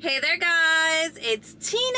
Hey there guys, it's Tina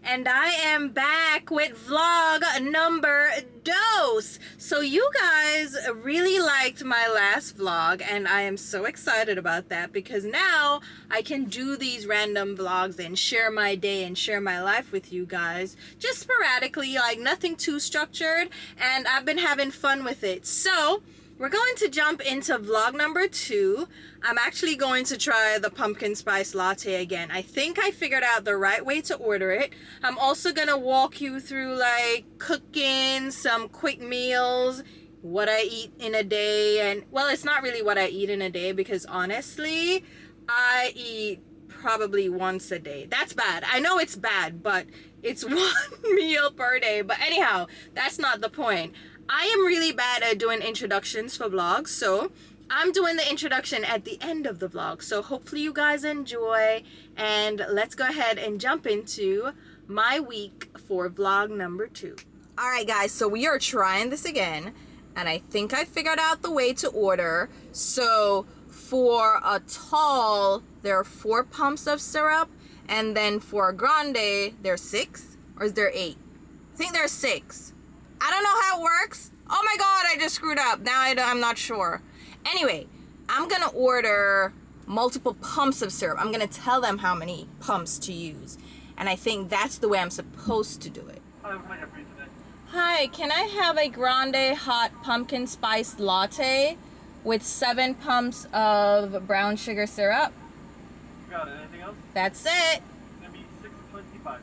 and I am back with vlog number dos. So you guys really liked my last vlog and I am so excited about that because now I can do these random vlogs and share my day and share my life with you guys just sporadically, like nothing too structured, and I've been having fun with it. So we're going to jump into vlog number 2. I'm actually going to try the pumpkin spice latte again. I think I figured out the right way to order it. I'm also gonna walk you through like cooking, some quick meals, what I eat in a day, and well, it's not really what I eat in a day because honestly, I eat probably once a day. That's bad. I know it's bad, but it's one meal per day. But anyhow, that's not the point. I am really bad at doing introductions for vlogs, so I'm doing the introduction at the end of the vlog. So hopefully you guys enjoy, and let's go ahead and jump into my week for vlog number 2. Alright guys, so we are trying this again, and I think I figured out the way to order. So for a tall, there are 4 pumps of syrup, and then for a grande, there's 6, or is there 8? I think there's 6. I don't know how it works. Oh my god, I just screwed up. Now I'm not sure. Anyway, I'm gonna order multiple pumps of syrup. I'm gonna tell them how many pumps to use. And I think that's the way I'm supposed to do it. Hi, can I have a grande hot pumpkin spice latte with 7 pumps of brown sugar syrup? Got it. Anything else? That's it. It's gonna be $6.25.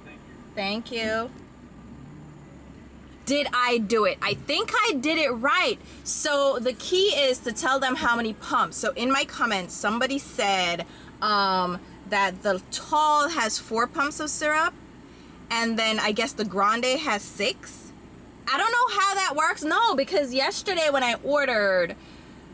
Thank you. Thank you. Did I do it? I think I did it right. So the key is to tell them how many pumps. So in my comments, somebody said that the tall has 4 pumps of syrup, and then I guess the grande has 6. I don't know how that works. No, because yesterday when I ordered,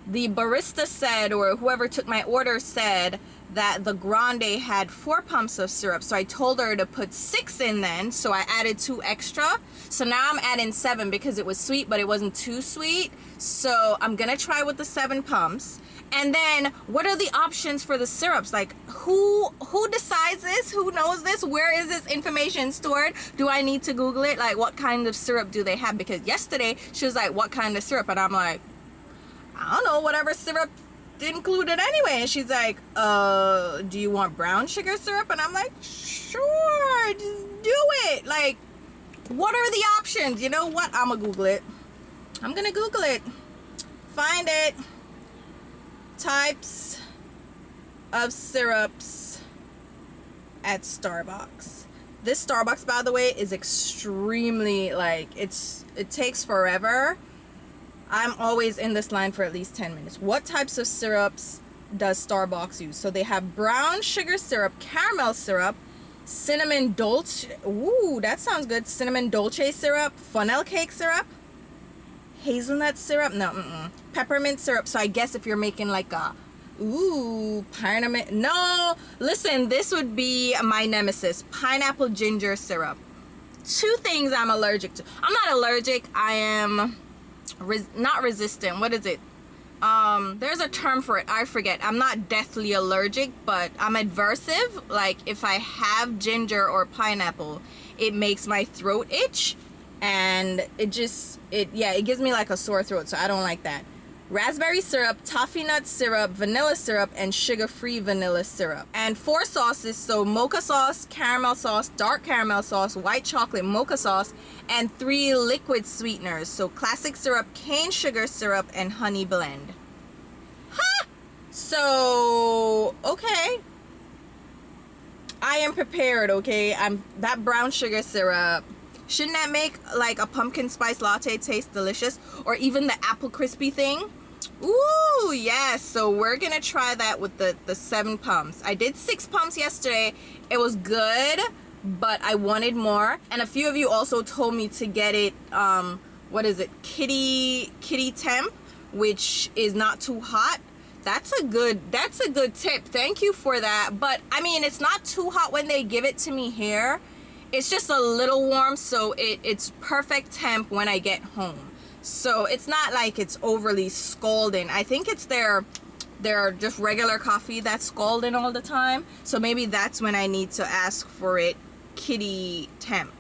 the barista said, or whoever took my order said, that the grande had 4 pumps of syrup. So I told her to put 6 in then, so I added 2 extra. So now I'm adding 7 because it was sweet, but it wasn't too sweet. So I'm gonna try with the 7 pumps. And then what are the options for the syrups? Like who decides this? Who knows this? Where is this information stored? Do I need to Google it? Like what kind of syrup do they have? Because yesterday she was like, what kind of syrup? And I'm like, I don't know, whatever syrup included anyway. And she's like, do you want brown sugar syrup? And I'm like, sure, just do it. Like, what are the options? You know what? I'm gonna Google it. I'm gonna Google it. Find it. Types of syrups at Starbucks. This Starbucks, by the way, is extremely, like, it takes forever. I'm always in this line for at least 10 minutes. What types of syrups does Starbucks use? So they have brown sugar syrup, caramel syrup, cinnamon dolce. Ooh, that sounds good. Cinnamon dolce syrup, funnel cake syrup, hazelnut syrup. No, peppermint syrup. So I guess if you're making like a, pineapple. No, listen, this would be my nemesis. Pineapple ginger syrup. 2 things I'm allergic to. I'm not allergic. I am not resistant. What is it? There's a term for it. I forget. I'm not deathly allergic, but I'm adversive. Like if I have ginger or pineapple, it makes my throat itch, and it gives me like a sore throat, so I don't like that. Raspberry syrup, toffee nut syrup, vanilla syrup, and sugar-free vanilla syrup. And 4 sauces, so mocha sauce, caramel sauce, dark caramel sauce, white chocolate mocha sauce, and 3 liquid sweeteners, so classic syrup, cane sugar syrup, and honey blend. Ha! So, okay. I am prepared, okay? That brown sugar syrup. Shouldn't that make like a pumpkin spice latte taste delicious? Or even the apple crispy thing? Ooh, yes. So we're gonna try that with the 7 pumps. I did 6 pumps yesterday. It was good, but I wanted more. And a few of you also told me to get it, what is it? Kitty temp, which is not too hot. That's a good tip. Thank you for that. But I mean, it's not too hot when they give it to me here. It's just a little warm, so it's perfect temp when I get home. So it's not like it's overly scalding. I think it's their they're just regular coffee that's scalding all the time. So maybe that's when I need to ask for it kitty temp.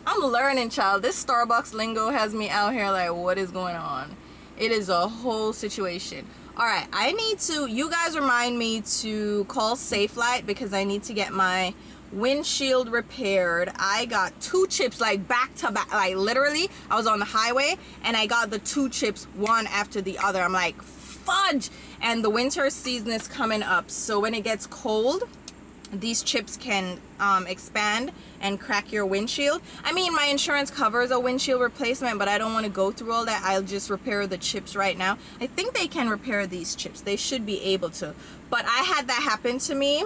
I'm learning, child. This Starbucks lingo has me out here like, what is going on? It is a whole situation. All right, I need to, you guys remind me to call Safelite because I need to get my windshield repaired. I got 2 chips like back to back, like literally I was on the highway and I got the 2 chips one after the other. I'm like, fudge. And the winter season is coming up, so when it gets cold, these chips can expand and crack your windshield. I mean, my insurance covers a windshield replacement, but I don't want to go through all that. I'll just repair the chips right now. I think they can repair these chips. They should be able to. But I had that happen to me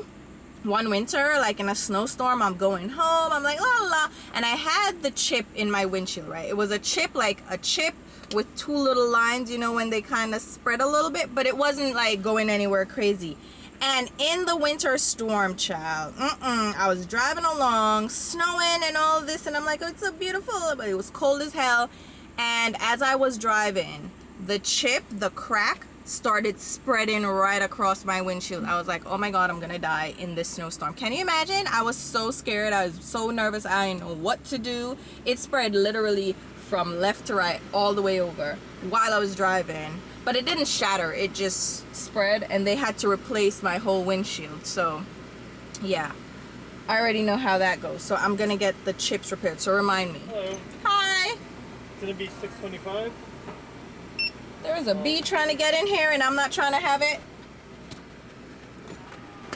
one winter, like in a snowstorm. I'm going home, I'm like, la la la, and I had the chip in my windshield, right? It was a chip, like a chip with 2 little lines, you know, when they kind of spread a little bit, but it wasn't like going anywhere crazy. And in the winter storm, child, I was driving along, snowing and all this, and I'm like, oh, it's so beautiful, but it was cold as hell. And as I was driving, the chip, the crack, started spreading right across my windshield. I was like, oh my God, I'm gonna die in this snowstorm. Can you imagine? I was so scared. I was so nervous. I didn't know what to do. It spread literally from left to right all the way over while I was driving. But it didn't shatter, it just spread, and they had to replace my whole windshield. So yeah, I already know how that goes. So I'm gonna get the chips repaired, so remind me. Hello. Hi. It's gonna be $6.25. There's a bee trying to get in here and I'm not trying to have it.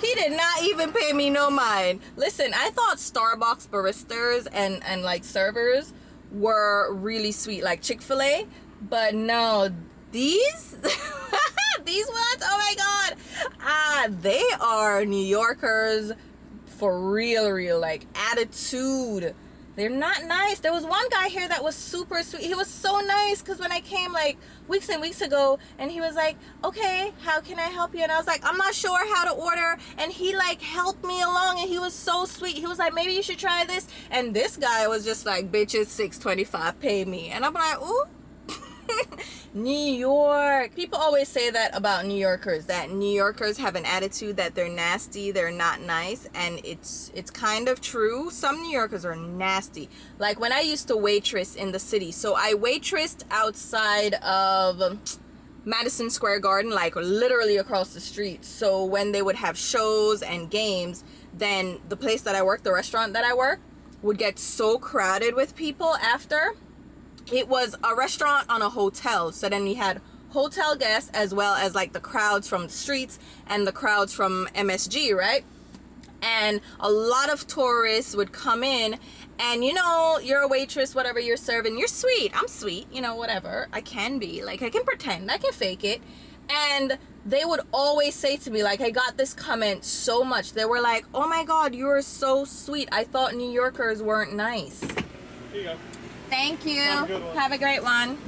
He did not even pay me no mind. Listen, I thought Starbucks baristas and like servers were really sweet, like Chick-fil-A, but no, these these ones, oh my God, they are New Yorkers for real, like attitude. They're not nice. There was one guy here that was super sweet. He was so nice because when I came like weeks and weeks ago, and he was like, okay, how can I help you? And I was like, I'm not sure how to order. And he like helped me along, and he was so sweet. He was like, maybe you should try this. And this guy was just like, bitches, $6.25, pay me. And I'm like, ooh. New York. People always say that about New Yorkers, that New Yorkers have an attitude that they're nasty, they're not nice, and it's kind of true. Some New Yorkers are nasty. Like when I used to waitress in the city, so I waitressed outside of Madison Square Garden, like literally across the street. So when they would have shows and games, then the place that I worked, the restaurant that I worked, would get so crowded with people after. It was a restaurant on a hotel, so then we had hotel guests as well as like the crowds from the streets and the crowds from MSG, right? And a lot of tourists would come in, and you know, you're a waitress, whatever you're serving, you're sweet, I'm sweet, you know, whatever, I can be, like I can pretend, I can fake it. And they would always say to me, like, I got this comment so much, they were like, oh my God, you are so sweet, I thought New Yorkers weren't nice. Here you go. Thank you. Have a good one. Have a great one.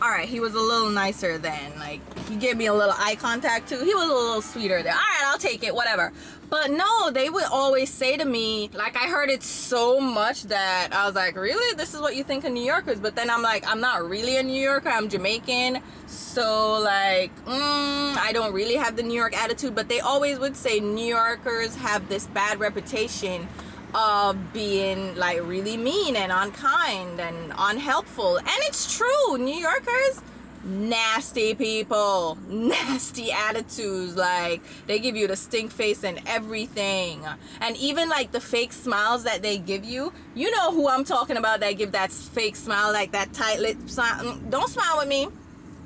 All right, he was a little nicer then. Like, he gave me a little eye contact too. He was a little sweeter there. All right, I'll take it, whatever. But no, they would always say to me, like, I heard it so much that I was like, really? This is what you think of New Yorkers? But then I'm like, I'm not really a New Yorker. I'm Jamaican. So, like, I don't really have the New York attitude. But they always would say New Yorkers have this bad reputation of being like really mean and unkind and unhelpful. And it's true. New Yorkers, nasty people, nasty attitudes, like they give you the stink face and everything. And even like the fake smiles that they give you, you know who I'm talking about, that give that fake smile, like that tight lip smile. Don't smile with me,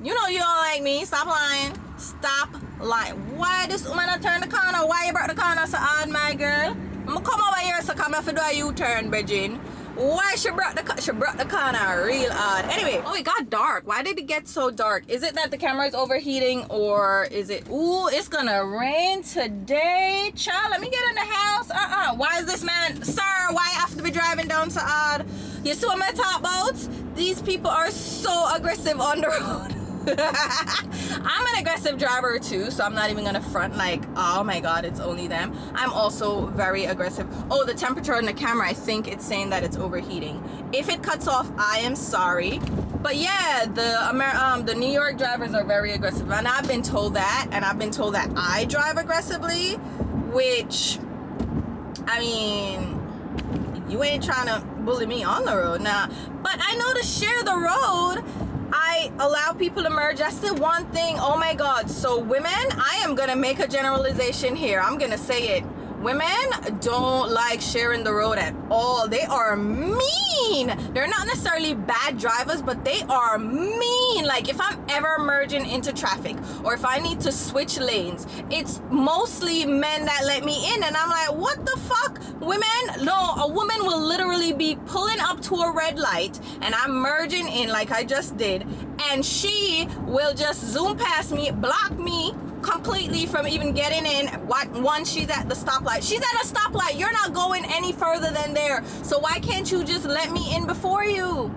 you know you don't like me. Stop lying, stop lying. Why this woman turn the corner? Why you brought the corner so hard, my girl? I'm gonna come over here so come have to do a U-turn, Virgin. Why she brought the corner real hard? Anyway, oh, it got dark. Why did it get so dark? Is it that the camera is overheating, or is it, ooh, it's gonna rain today? Child, let me get in the house. Why is this man, sir, why you have to be driving down so hard? You see what I'm talking about? These people are so aggressive on the road. I'm an aggressive driver too, so I'm not even gonna front like, oh my God, it's only them. I'm also very aggressive. Oh, the temperature on the camera, I think it's saying that it's overheating. If it cuts off, I am sorry. But yeah, the New York drivers are very aggressive, and I've been told that, and I've been told that I drive aggressively, which, I mean, you ain't trying to bully me on the road now. But I know to share the road, I allow people to merge. That's the one thing. Oh my God. So women, I am gonna make a generalization here. I'm gonna say it. Women don't like sharing the road at all. They are mean. They're not necessarily bad drivers, but they are mean. Like if I'm ever merging into traffic or if I need to switch lanes, it's mostly men that let me in. And I'm like, what the fuck? Women? No, a woman will literally be pulling up to a red light and I'm merging in like I just did. And she will just zoom past me, block me completely from even getting in. Once she's at the stoplight, she's at a stoplight, you're not going any further than there, so why can't you just let me in before you?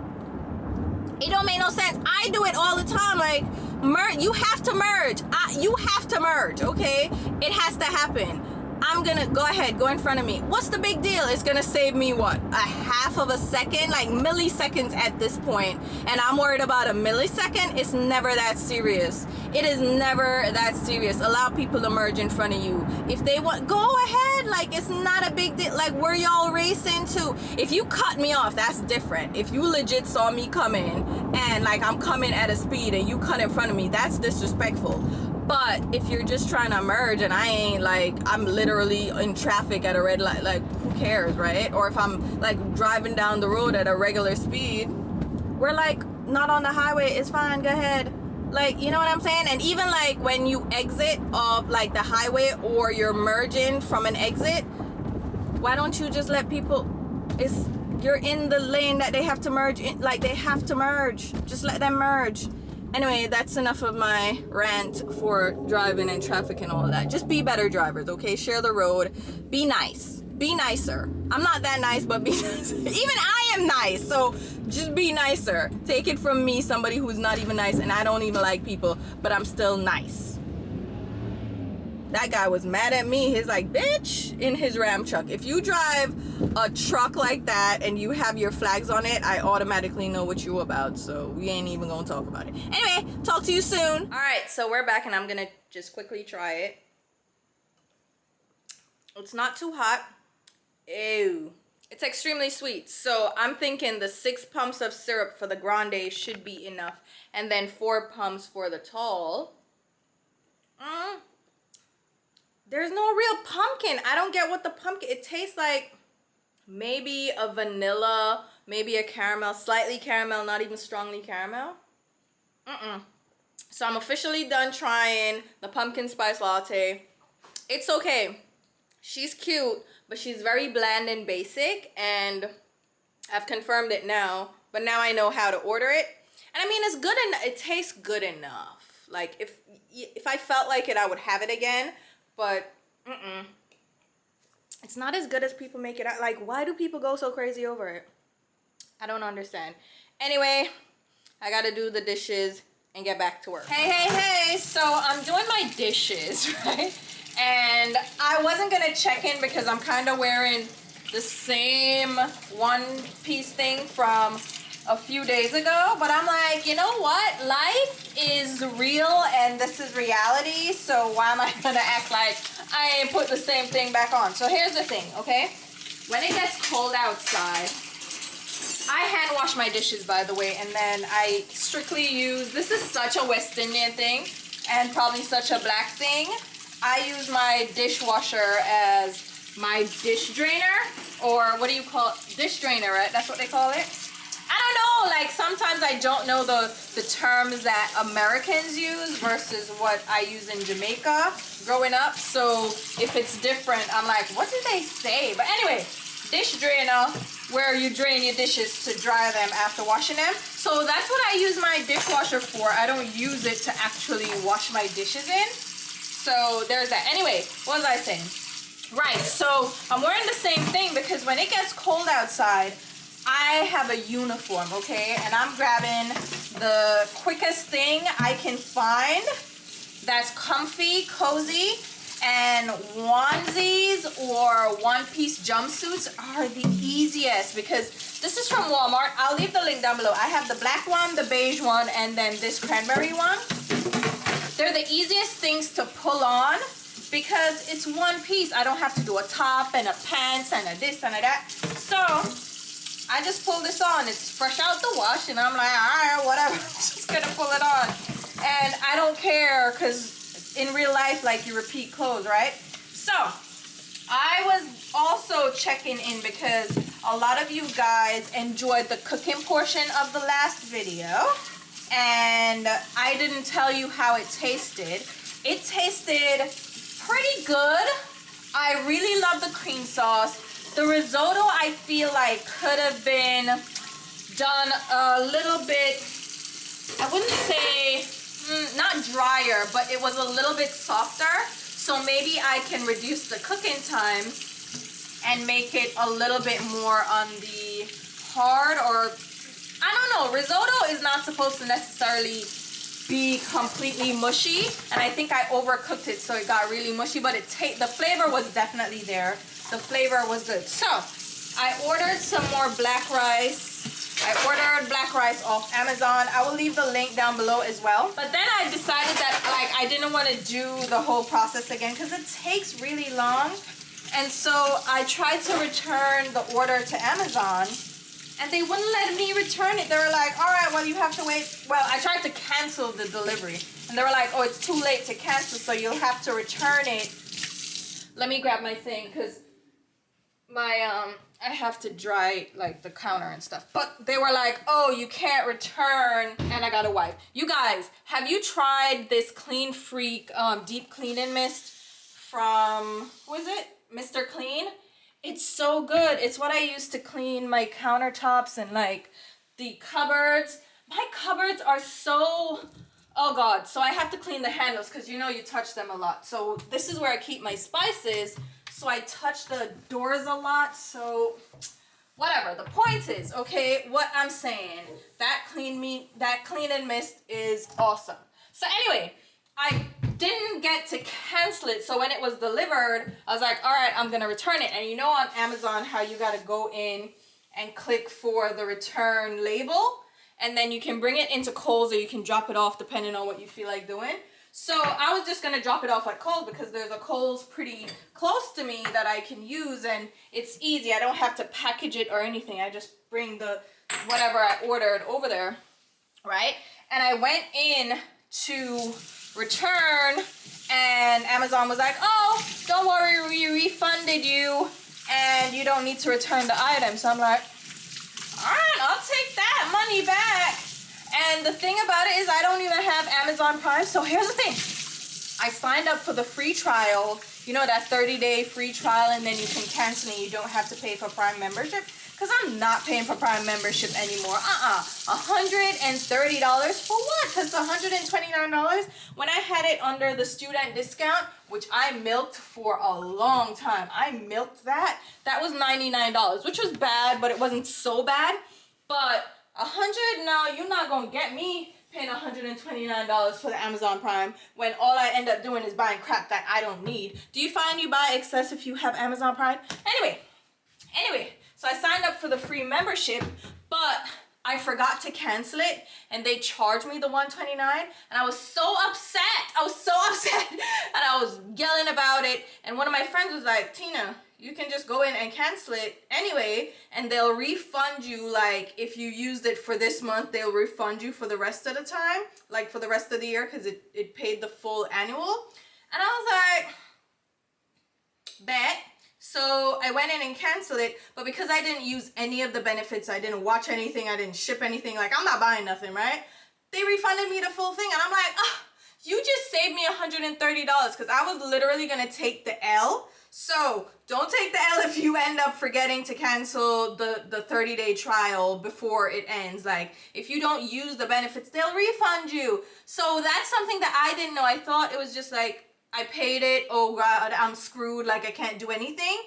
It don't make no sense. I do it all the time. Like, you have to merge. You have to merge, okay? It has to happen. I'm gonna go ahead, go in front of me. What's the big deal? It's gonna save me what, a half of a second, like milliseconds at this point, and I'm worried about a millisecond. It's never that serious. It is never that serious. Allow people to merge in front of you. If they want, go ahead. Like, it's not a big deal. Like, where y'all racing to? If you cut me off, that's different. If you legit saw me coming and like I'm coming at a speed and you cut in front of me, that's disrespectful. But if you're just trying to merge and I ain't, like, I'm literally in traffic at a red light, like, who cares, right? Or if I'm like driving down the road at a regular speed, we're like not on the highway, it's fine, go ahead. Like, you know what I'm saying? And even like when you exit off like the highway or you're merging from an exit, why don't you just let people, you're in the lane that they have to merge in, like they have to merge, just let them merge. Anyway, that's enough of my rant for driving and traffic and all of that. Just be better drivers, okay? Share the road. Be nice. Be nicer. I'm not that nice, but be nice. Even I am nice, so just be nicer. Take it from me, somebody who's not even nice, and I don't even like people, but I'm still nice. That guy was mad at me. He's like, bitch, in his Ram truck. If you drive a truck like that and you have your flags on it, I automatically know what you about. So we ain't even gonna talk about it. Anyway, talk to you soon. All right, so we're back and I'm gonna just quickly try it. It's not too hot. Ew. It's extremely sweet. So I'm thinking the 6 pumps of syrup for the grande should be enough. And then 4 pumps for the tall. There's no real pumpkin. I don't get what the pumpkin, it tastes like maybe a vanilla, maybe a caramel, slightly caramel, not even strongly caramel. So I'm officially done trying the pumpkin spice latte. It's okay. She's cute, but she's very bland and basic, and I've confirmed it now, but now I know how to order it. And I mean, it's good enough. It tastes good enough. Like if I felt like it, I would have it again. But it's not as good as people make it out. Like, why do people go so crazy over it? I don't understand. Anyway, I gotta do the dishes and get back to work. Hey, so I'm doing my dishes, right? And I wasn't gonna check in because I'm kind of wearing the same one-piece thing from a few days ago, but I'm like, you know what? Life is real and this is reality, so why am I gonna act like I ain't put the same thing back on? So here's the thing, okay? When it gets cold outside, I hand wash my dishes, by the way, and then I strictly use, this is such a West Indian thing and probably such a black thing, I use my dishwasher as my dish drainer, or what do you call it? Dish drainer, right? That's what they call it. I don't know, like sometimes I don't know the terms that Americans use versus what I use in Jamaica growing up. So if it's different, I'm like, what do they say? But anyway, dish drainer, where you drain your dishes to dry them after washing them. So that's what I use my dishwasher for. I don't use it to actually wash my dishes in. So there's that. Anyway, what was I saying? Right, so I'm wearing the same thing because when it gets cold outside, I have a uniform, okay? And I'm grabbing the quickest thing I can find that's comfy, cozy, And onesies or one-piece jumpsuits are the easiest because this is from Walmart. I'll leave the link down below. I have the black one, the beige one, and then this cranberry one. They're the easiest things to pull on because it's one piece. I don't have to do a top and a pants and a this and a that. So I just pull this on. It's fresh out the wash and I'm like, all right, whatever. I'm just gonna pull it on. And I don't care because in real life, like, you repeat clothes, right? So I was also checking in because a lot of you guys enjoyed the cooking portion of the last video and I didn't tell you how it tasted. It tasted pretty good. I really love the cream sauce. The risotto, I feel like, could have been done a little bit, I wouldn't say not drier, but it was a little bit softer. So maybe I can reduce the cooking time and make it a little bit more on the hard, or I don't know. Risotto is not supposed to necessarily be completely mushy, and I think I overcooked it so it got really mushy, but the flavor was definitely there. The flavor was good. So I ordered some more black rice. I ordered black rice off Amazon. I will leave the link down below as well. But then I decided that, like, I didn't want to do the whole process again because it takes really long. And so I tried to return the order to Amazon and they wouldn't let me return it. They were like, all right, well, you have to wait. Well, I tried to cancel the delivery and they were like, oh, it's too late to cancel, so you'll have to return it. Let me grab my thing because my I have to dry, like, the counter and stuff. But they were like, oh, you can't return, and I got a wipe. You guys, have you tried this Clean Freak deep cleaning mist from, who is it? Mr. Clean? It's so good. It's what I use to clean my countertops and, like, the cupboards. My cupboards are so, oh God. So I have to clean the handles because you know you touch them a lot. So this is where I keep my spices. So I touch the doors a lot, so whatever. The point is, okay, what I'm saying, that clean and mist is awesome. So anyway, I didn't get to cancel it, so when it was delivered, I was like, all right, I'm gonna return it. And you know on Amazon how you gotta go in and click for the return label, and then you can bring it into Kohl's or you can drop it off depending on what you feel like doing. So I was just gonna drop it off at Kohl's because there's a Kohl's pretty close to me that I can use and it's easy. I don't have to package it or anything. I just bring the whatever I ordered over there, right? And I went in to return and Amazon was like, oh, don't worry, we refunded you and you don't need to return the item. So I'm like, all right, I'll take that money back. And the thing about it is I don't even have Amazon Prime. So here's the thing. I signed up for the free trial. You know, that 30-day free trial, and then you can cancel and you don't have to pay for Prime membership. Because I'm not paying for Prime membership anymore. $130 for what? Because $129 when I had it under the student discount, which I milked for a long time. I milked that. That was $99, which was bad, but it wasn't so bad. But $100, no, you're not gonna get me paying $129 for the Amazon Prime when all I end up doing is buying crap that I don't need. Do you find you buy excess if you have Amazon Prime? Anyway, so I signed up for the free membership, but I forgot to cancel it and they charged me the $129 and I was so upset. And I was yelling about it and one of my friends was like, Tina, you can just go in and cancel it anyway and they'll refund you. Like, if you used it for this month, they'll refund you for the rest of the time, like for the rest of the year, because it paid the full annual. And I was like, bet. So I went in and canceled it, but because I didn't use any of the benefits, I didn't watch anything, I didn't ship anything, like, I'm not buying nothing, right? They refunded me the full thing and I'm like, oh, you just saved me $130 because I was literally gonna take the L. So don't take the L if you end up forgetting to cancel the 30-day trial before it ends. Like, if you don't use the benefits, they'll refund you. So that's something that I didn't know. I thought it was just like, I paid it, oh God, I'm screwed, like I can't do anything.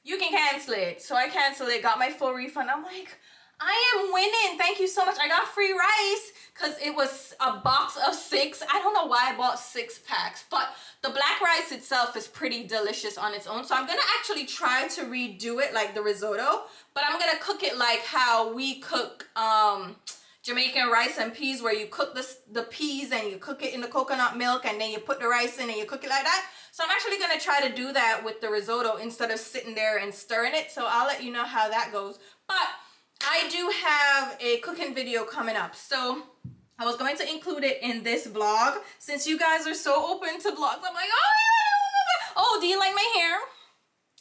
You can cancel it. So I canceled it, got my full refund. I'm like, I am winning. Thank you so much. I got free rice because it was a box of 6. I don't know why I bought 6 packs, but the black rice itself is pretty delicious on its own. So I'm gonna actually try to redo it like the risotto, but I'm gonna cook it like how we cook Jamaican rice and peas, where you cook the peas and you cook it in the coconut milk and then you put the rice in and you cook it like that. So I'm actually gonna try to do that with the risotto instead of sitting there and stirring it. So I'll let you know how that goes. But I do have a cooking video coming up, so I was going to include it in this vlog since you guys are so open to vlogs. I'm like, oh, do you like my hair?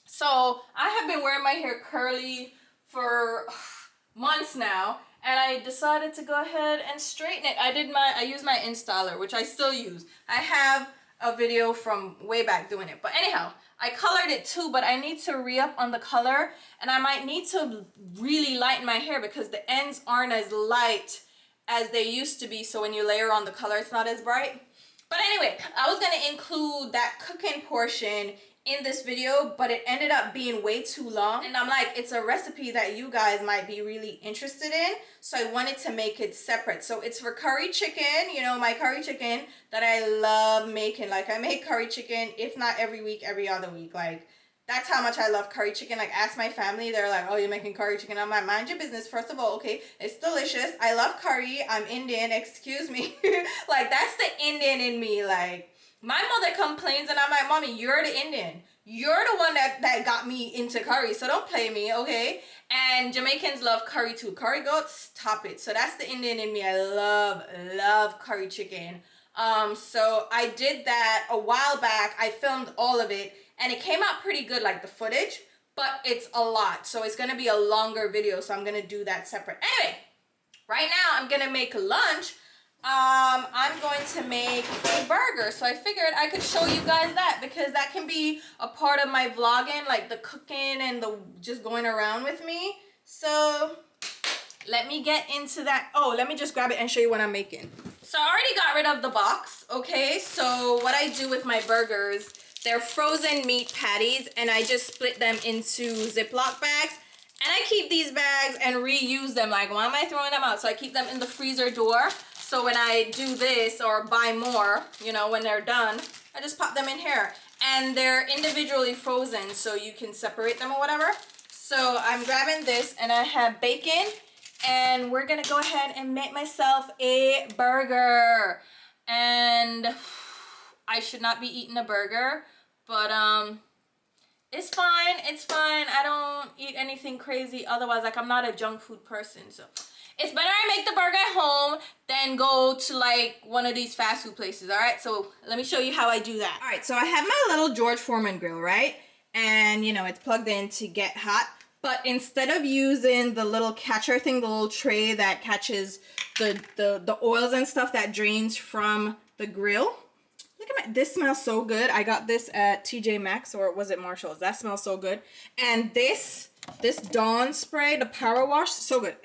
So I have been wearing my hair curly for months now, and I decided to go ahead and straighten it. I used my installer, which I still use. I have a video from way back doing it, but anyhow, I colored it too, but I need to re-up on the color, and I might need to really lighten my hair because the ends aren't as light as they used to be, so when you layer on the color, it's not as bright. But anyway, I was gonna include that cooking portion in this video, but it ended up being way too long, and I'm like, it's a recipe that you guys might be really interested in, so I wanted to make it separate. So it's for curry chicken, you know, my curry chicken that I love making. Like, I make curry chicken, if not every week, every other week. Like, that's how much I love curry chicken. Like, ask my family, they're like, oh, you're making curry chicken. I'm like, mind your business. First of all, okay, it's delicious. I love curry. I'm Indian, excuse me. Like, that's the Indian in me. Like, my mother complains and I'm like, mommy, you're the Indian. You're the one that got me into curry, so don't play me, okay? And Jamaicans love curry too. Curry goats, top it. So that's the Indian in me. I love curry chicken. So I did that a while back. I filmed all of it and it came out pretty good, like the footage, but it's a lot. So it's gonna be a longer video, so I'm gonna do that separate. Anyway, right now I'm gonna make lunch. I'm going to make a burger, so I figured I could show you guys that because that can be a part of my vlogging, like the cooking and the just going around with me. So let me get into that. Oh, let me just grab it and show you what I'm making. So I already got rid of the box, okay? So what I do with my burgers, they're frozen meat patties, and I just split them into Ziploc bags. And I keep these bags and reuse them. Like, why am I throwing them out? So I keep them in the freezer door. So when I do this or buy more, you know, when they're done, I just pop them in here. And they're individually frozen, so you can separate them or whatever. So I'm grabbing this, and I have bacon, and we're gonna go ahead and make myself a burger. And I should not be eating a burger, but it's fine, it's fine. I don't eat anything crazy otherwise. Like, I'm not a junk food person, so it's better I make the burger at home than go to like one of these fast food places. All right, so let me show you how I do that. All right, so I have my little George Foreman grill, right? And you know, it's plugged in to get hot, but instead of using the little catcher thing, the little tray that catches the oils and stuff that drains from the grill, look at my, this smells so good. I got this at TJ Maxx, or was it Marshall's? That smells so good. And this Dawn spray, the power wash, so good.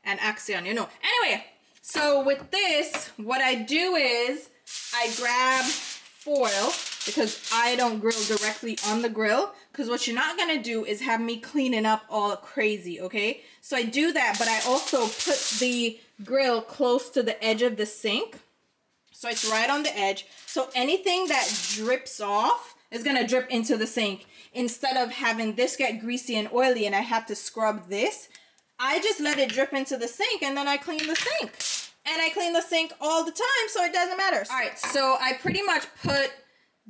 And Axion, you know. Anyway, so with this, what I do is I grab foil because I don't grill directly on the grill, because what you're not gonna do is have me cleaning up all crazy, okay? So I do that, but I also put the grill close to the edge of the sink. So it's right on the edge. So anything that drips off is gonna drip into the sink. Instead of having this get greasy and oily and I have to scrub this, I just let it drip into the sink and then I clean the sink. And I clean the sink all the time, so it doesn't matter. All right, so I pretty much put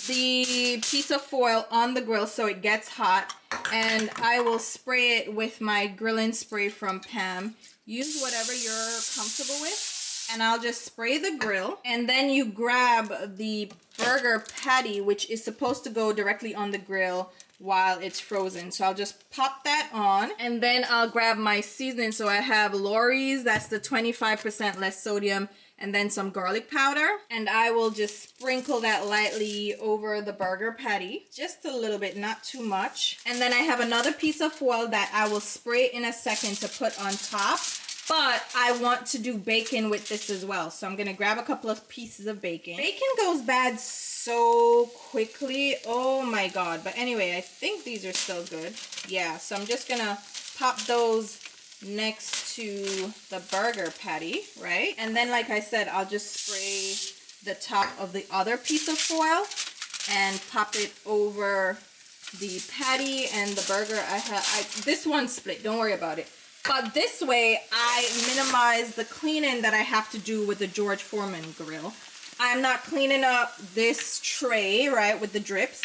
the piece of foil on the grill so it gets hot, and I will spray it with my grilling spray from Pam. Use whatever you're comfortable with, and I'll just spray the grill. And then you grab the burger patty, which is supposed to go directly on the grill while it's frozen. So I'll just pop that on, and then I'll grab my seasoning. So I have Lori's, that's the 25% less sodium, and then some garlic powder, and I will just sprinkle that lightly over the burger patty, just a little bit, not too much. And then I have another piece of foil that I will spray in a second to put on top, but I want to do bacon with this as well. So I'm gonna grab a couple of pieces of bacon. Bacon goes bad so quickly, oh my god. But anyway, I think these are still good. Yeah, so I'm just gonna pop those next to the burger patty, right? And then, like I said, I'll just spray the top of the other piece of foil and pop it over the patty and the burger. This one's split, don't worry about it. But this way, I minimize the cleaning that I have to do with the George Foreman grill. I'm not cleaning up this tray, right, with the drips.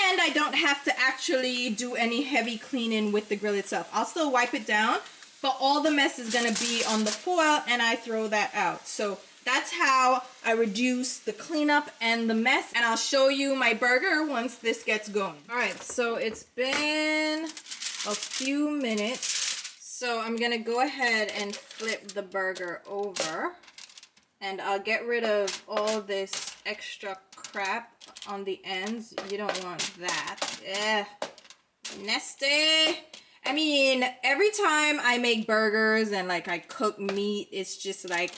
And I don't have to actually do any heavy cleaning with the grill itself. I'll still wipe it down, but all the mess is gonna be on the foil and I throw that out. So that's how I reduce the cleanup and the mess. And I'll show you my burger once this gets going. All right, so it's been a few minutes. So I'm gonna go ahead and flip the burger over and I'll get rid of all this extra crap on the ends. You don't want that. Ugh, nasty. I mean, every time I make burgers and like I cook meat, it's just like,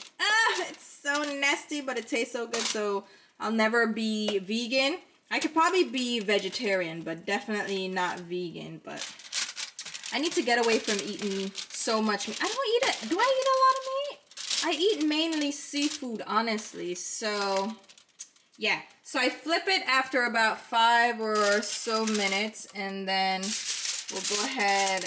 it's so nasty, but it tastes so good. So I'll never be vegan. I could probably be vegetarian, but definitely not vegan. But I need to get away from eating so much meat. I don't eat it. Do I eat a lot of meat? I eat mainly seafood, honestly. So yeah. So I flip it after about 5 or so minutes, and then we'll go ahead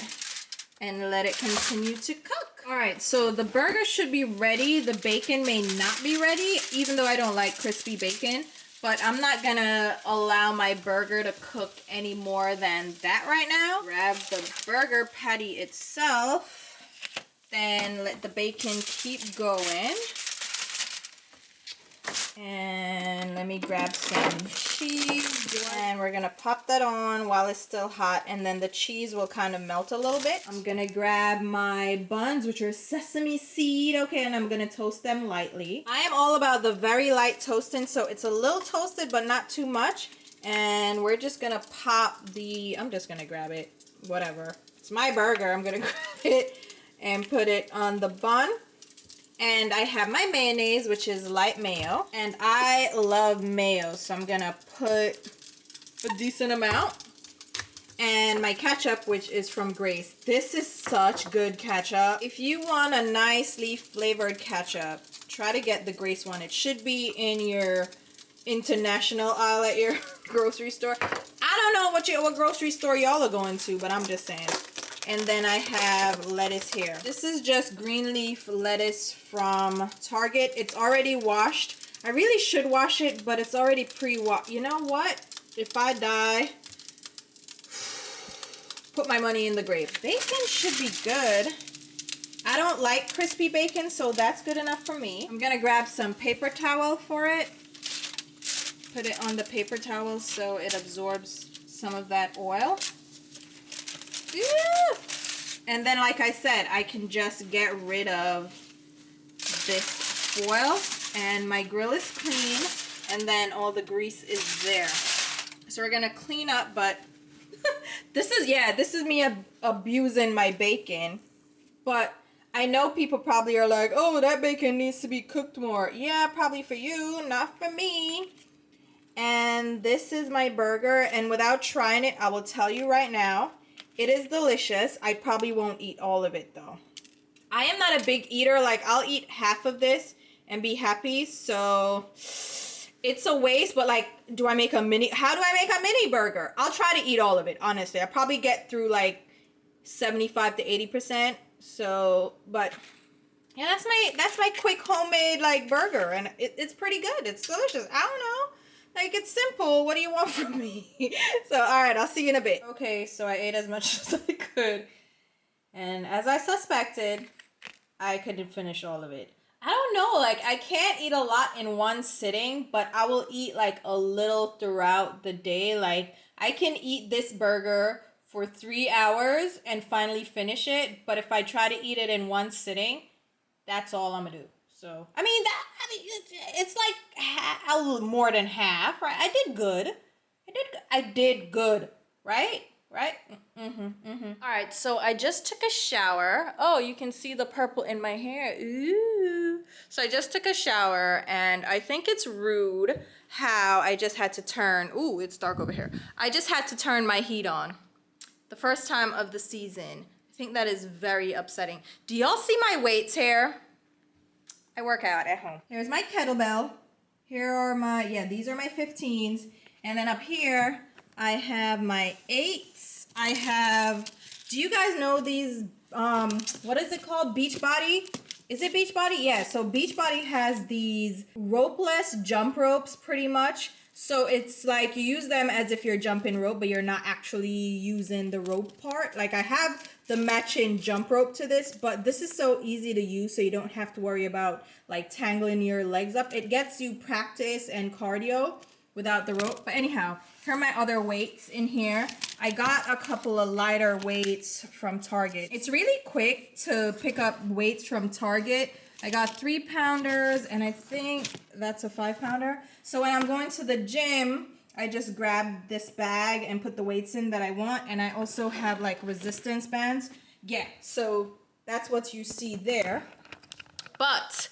and let it continue to cook. All right, so the burger should be ready. The bacon may not be ready, even though I don't like crispy bacon. But I'm not gonna allow my burger to cook any more than that right now. Grab the burger patty itself, then let the bacon keep going. And let me grab some cheese, and we're gonna pop that on while it's still hot, and then the cheese will kind of melt a little bit. I'm gonna grab my buns, which are sesame seed, okay, and I'm gonna toast them lightly. I am all about the very light toasting, so it's a little toasted but not too much. And we're just gonna pop the, I'm just gonna grab it, whatever, it's my burger. I'm gonna grab it and put it on the bun. And I have my mayonnaise, which is light mayo. And I love mayo, so I'm gonna put a decent amount. And my ketchup, which is from Grace. This is such good ketchup. If you want a nicely flavored ketchup, try to get the Grace one. It should be in your international aisle at your grocery store. I don't know what grocery store y'all are going to, but I'm just saying. And then I have lettuce here. This is just green leaf lettuce from Target. It's already washed. I really should wash it, but it's already pre-washed. You know what? If I die, put my money in the grave. Bacon should be good. I don't like crispy bacon, so that's good enough for me. I'm gonna grab some paper towel for it. Put it on the paper towel so it absorbs some of that oil. And then, like I said, I can just get rid of this foil, and my grill is clean, and then all the grease is there. So we're gonna clean up, but this is me abusing my bacon. But I know people probably are like, oh, that bacon needs to be cooked more. Yeah, probably for you, not for me. And this is my burger, and without trying it, I will tell you right now, it is delicious. I probably won't eat all of it though. I am not a big eater. Like, I'll eat half of this and be happy. So it's a waste, but like, how do I make a mini burger? I'll try to eat all of it, honestly. I probably get through like 75 to 80%. So, but yeah, that's my quick homemade like burger, and it's pretty good. It's delicious. I don't know. Like, it's simple. What do you want from me? So, all right, I'll see you in a bit. Okay, so I ate as much as I could. And as I suspected, I couldn't finish all of it. I don't know, like, I can't eat a lot in one sitting, but I will eat, like, a little throughout the day. Like, I can eat this burger for 3 hours and finally finish it. But if I try to eat it in one sitting, that's all I'm gonna do. So, it's like a little more than half, right? I did good. I did good, right? Right? All right, so I just took a shower. Oh, you can see the purple in my hair. Ooh. So I just took a shower, and I think it's rude how I just had to turn, ooh, it's dark over here. I just had to turn my heat on. The first time of the season. I think that is very upsetting. Do y'all see my weights here? I work out at home. Here's my kettlebell. Here are my, yeah, these are my 15s. And then up here, I have my 8s. I have, do you guys know these, what is it called? Beachbody? Is it Beachbody? Yeah, so Beachbody has these ropeless jump ropes pretty much. So it's like you use them as if you're jumping rope, but you're not actually using the rope part. Like I have the matching jump rope to this, but this is so easy to use so you don't have to worry about like tangling your legs up. It gets you practice and cardio without the rope. But anyhow, here are my other weights in here. I got a couple of lighter weights from Target. It's really quick to pick up weights from Target. I got 3-pounders and I think that's a 5-pounder. So when I'm going to the gym, I just grab this bag and put the weights in that I want. And I also have like resistance bands. Yeah, so that's what you see there. But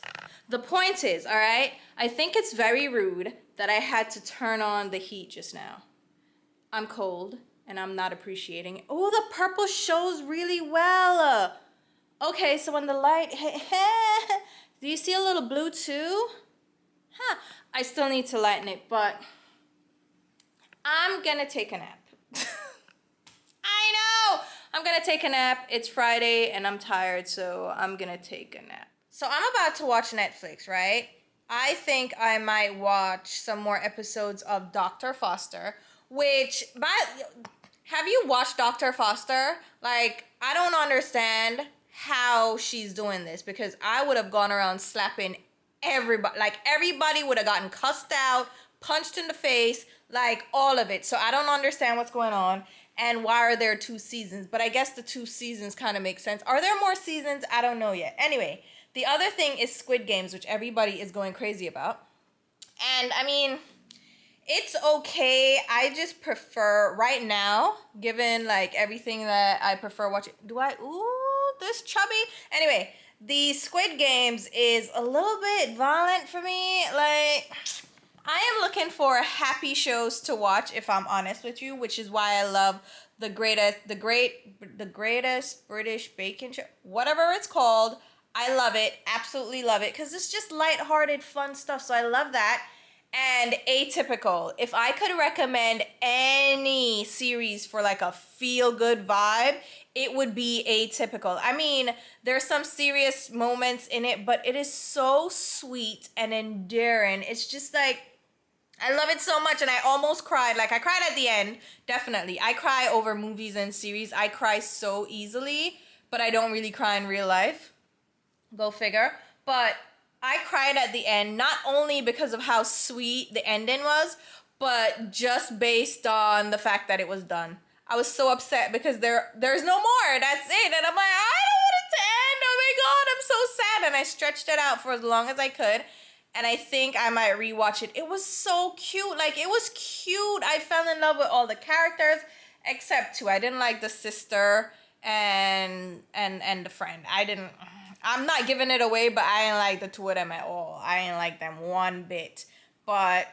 the point is, all right, I think it's very rude that I had to turn on the heat just now. I'm cold and I'm not appreciating it. Oh, the purple shows really well. Okay, so when the light, do you see a little blue too? Huh, I still need to lighten it, but I'm gonna take a nap. I know, I'm gonna take a nap. It's Friday and I'm tired, so I'm gonna take a nap. So I'm about to watch Netflix, right? I think I might watch some more episodes of Dr. Foster, which, have you watched Dr. Foster? Like, I don't understand how she's doing this, because I would have gone around slapping everybody. Like, everybody would have gotten cussed out, punched in the face, like all of it. So I don't understand what's going on and why are there 2 seasons, but I guess the 2 seasons kind of make sense. Are there more seasons? I don't know yet. Anyway, the other thing is Squid Games, which everybody is going crazy about. And I mean, it's okay. I just prefer right now, given like everything that I prefer watching. Ooh, this chubby. Anyway, the Squid Games is a little bit violent for me. Like, I am looking for happy shows to watch, if I'm honest with you, which is why I love the greatest British baking show, whatever it's called. I love it, absolutely love it, because it's just lighthearted, fun stuff, so I love that. And Atypical. If I could recommend any series for like a feel-good vibe, it would be Atypical. I mean, there's some serious moments in it, but it is so sweet and endearing. It's just like, I love it so much, and I almost cried. Like, I cried at the end, definitely. I cry over movies and series. I cry so easily, but I don't really cry in real life. Go figure. But I cried at the end, not only because of how sweet the ending was, but just based on the fact that it was done. I was so upset because there's no more. That's it. And I'm like, I don't want it to end. Oh my God, I'm so sad. And I stretched it out for as long as I could. And I think I might rewatch it. It was so cute. Like, it was cute. I fell in love with all the characters except 2. I didn't like the sister and the friend. I'm not giving it away, but I didn't like the 2 of them at all. I didn't like them one bit. But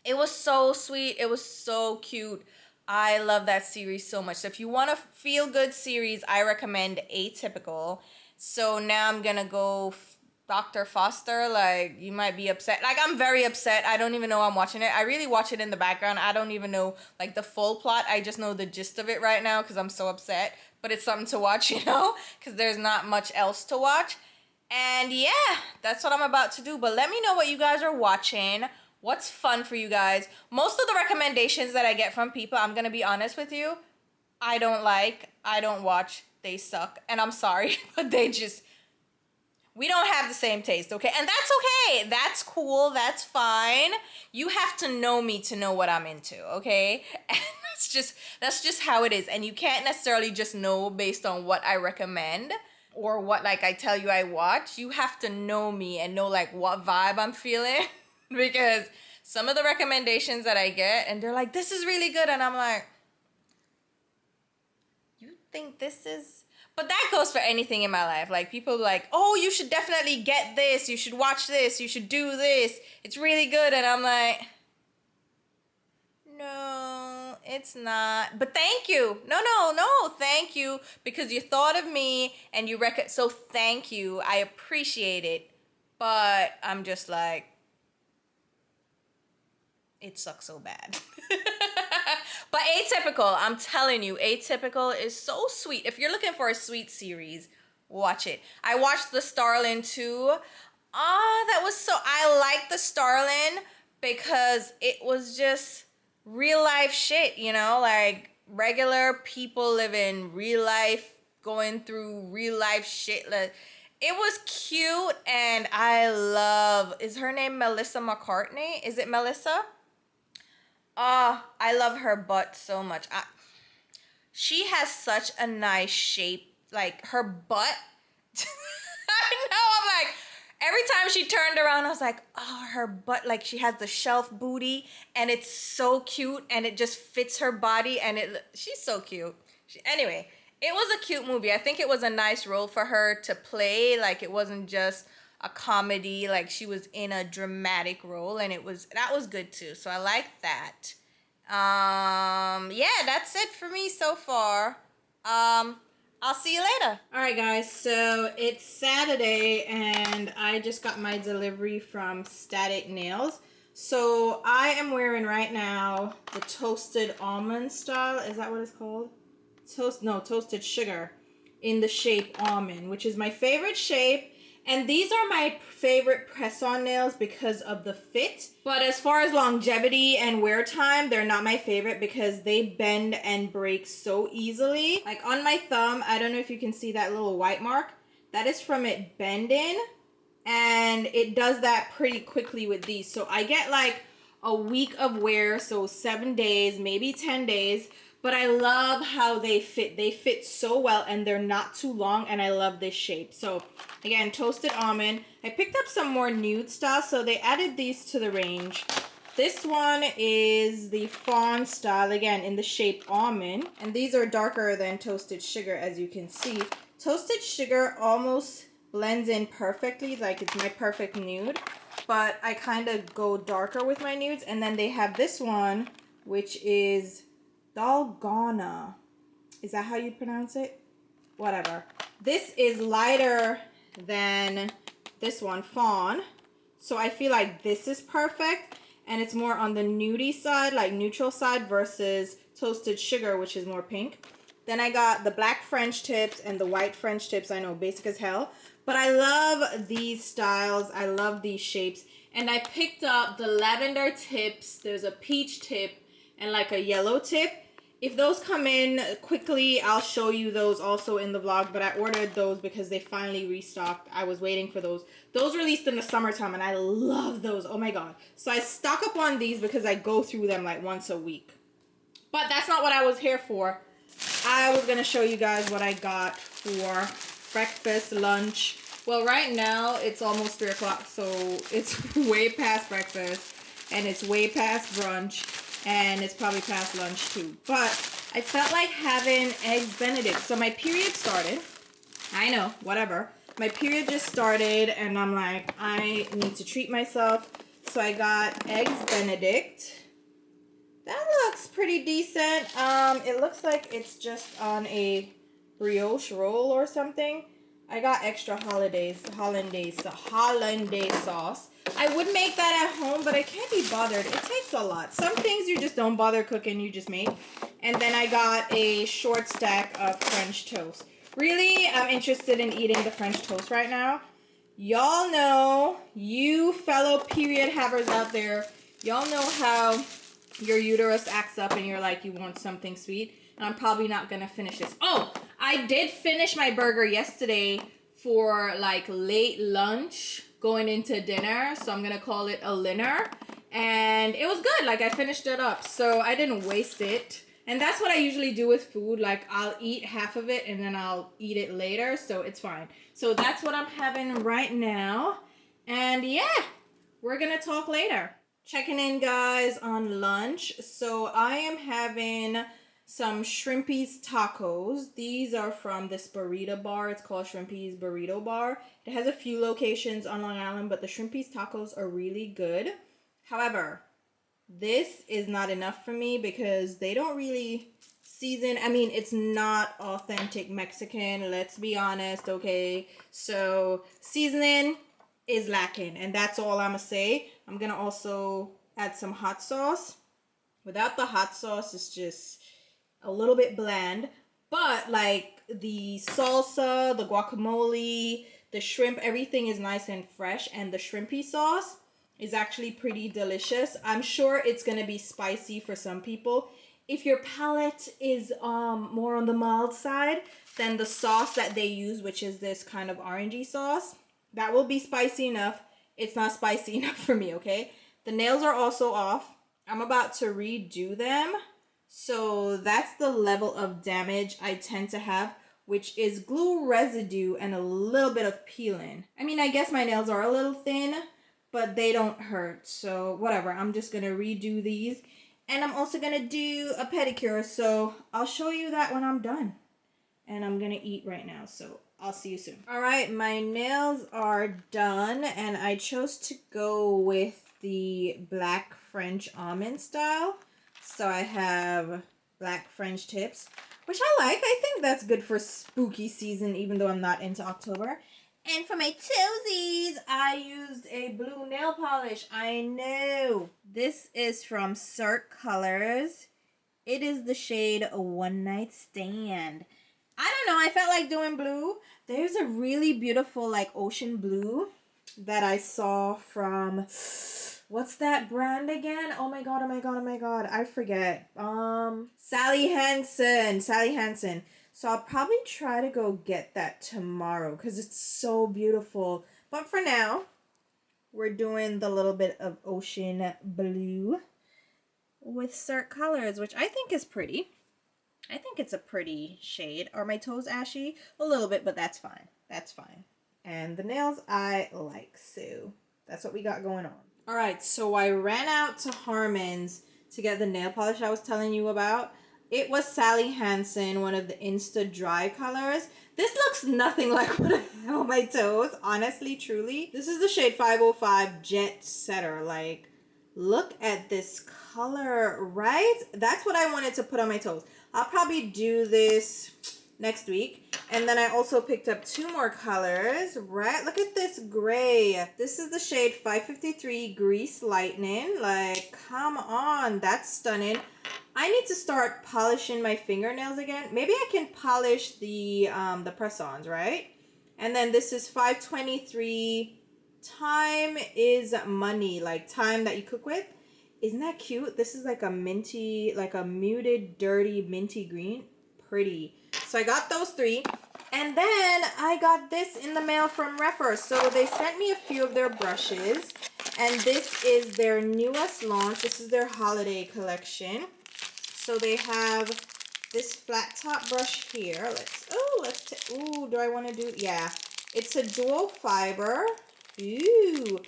it was so sweet. It was so cute. I love that series so much. So if you want a feel-good series, I recommend Atypical. So now I'm going to go Dr. Foster. Like, you might be upset. Like, I'm very upset. I don't even know I'm watching it. I really watch it in the background. I don't even know, like, the full plot. I just know the gist of it right now because I'm so upset. But it's something to watch, you know, because there's not much else to watch. And yeah, that's what I'm about to do. But let me know what you guys are watching. What's fun for you guys? Most of the recommendations that I get from people, I'm going to be honest with you, I don't like, I don't watch, they suck. And I'm sorry, but we don't have the same taste, okay? And that's okay. That's cool. That's fine. You have to know me to know what I'm into, okay? And that's just how it is. And you can't necessarily just know based on what I recommend or what, like, I tell you I watch. You have to know me and know, like, what vibe I'm feeling. Because some of the recommendations that I get, and they're like, this is really good. And I'm like, you think this is... But that goes for anything in my life. Like, people like, oh, you should definitely get this. You should watch this. You should do this. It's really good. And I'm like, no, it's not. But thank you. No, thank you, because you thought of me and you so thank you. I appreciate it. But I'm just like, it sucks so bad. But Atypical, I'm telling you, Atypical is so sweet. If you're looking for a sweet series, watch it. I watched the Starlin too. That was so, I like the Starlin because it was just real life shit, you know, like regular people living real life, going through real life shit. Like, it was cute, and I love, is her name Melissa McCartney? Is it Melissa? I love her butt so much. She has such a nice shape. Like, her butt. I know, I'm like, every time she turned around, I was like, oh, her butt. Like, she has the shelf booty, and it's so cute, and it just fits her body, and she's so cute. Anyway, it was a cute movie. I think it was a nice role for her to play. Like, it wasn't just a comedy. Like, she was in a dramatic role, and that was good too. So I like that. Yeah, that's it for me so far. I'll see you later. All right, guys, so it's Saturday, and I just got my delivery from Static Nails. So I am wearing right now the toasted almond style. Is that what it's called? Toasted sugar in the shape almond, which is my favorite shape. And these are my favorite press-on nails because of the fit. But as far as longevity and wear time, they're not my favorite because they bend and break so easily. Like on my thumb, I don't know if you can see that little white mark. That is from it bending. And it does that pretty quickly with these. So I get like a week of wear, so 7 days, maybe 10 days. But I love how they fit. They fit so well, and they're not too long, and I love this shape. So, again, toasted almond. I picked up some more nude style, so they added these to the range. This one is the Fawn style, again, in the shape almond. And these are darker than toasted sugar, as you can see. Toasted sugar almost blends in perfectly, like it's my perfect nude. But I kind of go darker with my nudes. And then they have this one, which is Dalgona. Is that how you pronounce it? Whatever. This is lighter than this one, Fawn. So I feel like this is perfect. And it's more on the nudie side, like neutral side, versus toasted sugar, which is more pink. Then I got the black French tips and the white French tips. I know, basic as hell. But I love these styles. I love these shapes. And I picked up the lavender tips. There's a peach tip and like a yellow tip. If those come in quickly, I'll show you those also in the vlog. But I ordered those because they finally restocked. I was waiting for those. Those released in the summertime, and I love those. Oh my god. So I stock up on these because I go through them like once a week. But that's not what I was here for. I was going to show you guys what I got for breakfast, lunch. Well, right now, it's almost 3 o'clock. So it's way past breakfast. And it's way past brunch. And it's probably past lunch too. But I felt like having eggs benedict. So my period started. I know, whatever. My period just started, and I'm like, I need to treat myself. So I got eggs benedict. That looks pretty decent. It looks like it's just on a brioche roll or something. I got extra hollandaise sauce. I would make that at home, but I can't be bothered. It takes a lot. Some things you just don't bother cooking, you just make. And then I got a short stack of French toast. Really, I'm interested in eating the French toast right now. Y'all know, you fellow period havers out there, y'all know how your uterus acts up and you're like, you want something sweet. And I'm probably not going to finish this. Oh, I did finish my burger yesterday for like late lunch going into dinner. So I'm going to call it a dinner. And it was good. Like I finished it up. So I didn't waste it. And that's what I usually do with food. Like I'll eat half of it and then I'll eat it later. So it's fine. So that's what I'm having right now. And yeah, we're going to talk later. Checking in, guys, on lunch. So I am having some Shrimpy's tacos. These are from this burrito bar. It's called Shrimpy's Burrito Bar. It has a few locations on Long Island, but the Shrimpy's tacos are really good. However, This is not enough for me because they don't really season. I mean, it's not authentic Mexican, let's be honest, okay? So seasoning is lacking, and that's all I'm gonna say. I'm gonna also add some hot sauce. Without the hot sauce, it's just a little bit bland. But like the salsa, the guacamole, the shrimp, everything is nice and fresh, and the shrimpy sauce is actually pretty delicious. I'm sure it's gonna be spicy for some people. If your palate is more on the mild side, then the sauce that they use, which is this kind of orangey sauce, that will be spicy enough. It's not spicy enough for me, okay? The nails are also off. I'm about to redo them. So that's the level of damage I tend to have, which is glue residue and a little bit of peeling. I mean, I guess my nails are a little thin, but they don't hurt. So whatever, I'm just gonna redo these. And I'm also gonna do a pedicure, so I'll show you that when I'm done. And I'm gonna eat right now, so I'll see you soon. All right, my nails are done, and I chose to go with the black French almond style. So I have black French tips, which I like. I think that's good for spooky season, even though I'm not into October. And for my toesies, I used a blue nail polish. I know. This is from Cirque Colors. It is the shade One Night Stand. I don't know, I felt like doing blue. There's a really beautiful like ocean blue that I saw from, what's that brand again? Oh my god, oh my god, oh my god. I forget. Sally Hansen. So I'll probably try to go get that tomorrow because it's so beautiful. But for now, we're doing the little bit of ocean blue with Cirque Colors, which I think is pretty. I think it's a pretty shade. Are my toes ashy? A little bit, but that's fine. That's fine. And the nails I like, so that's what we got going on. All right, so I ran out to Harmon's to get the nail polish I was telling you about. It was Sally Hansen, one of the Insta Dry colors. This looks nothing like what I have on my toes, honestly, truly. This is the shade 505 Jet Setter. Like, look at this color, right? That's what I wanted to put on my toes. I'll probably do this next week. And then I also picked up two more colors, right? Look at this gray. This is the shade 553 Grease Lightning. Like, come on, that's stunning. I need to start polishing my fingernails again. Maybe I can polish the press-ons, right? And then this is 523 Thyme is money, like thyme that you cook with. Isn't that cute? This is like a minty, like a muted, dirty, minty green. Pretty. So I got those three. And then I got this in the mail from Reffer. So they sent me a few of their brushes. And this is their newest launch. This is their holiday collection. So they have this flat top brush here. Ooh, do I want to do? Yeah. It's a dual fiber. Ooh.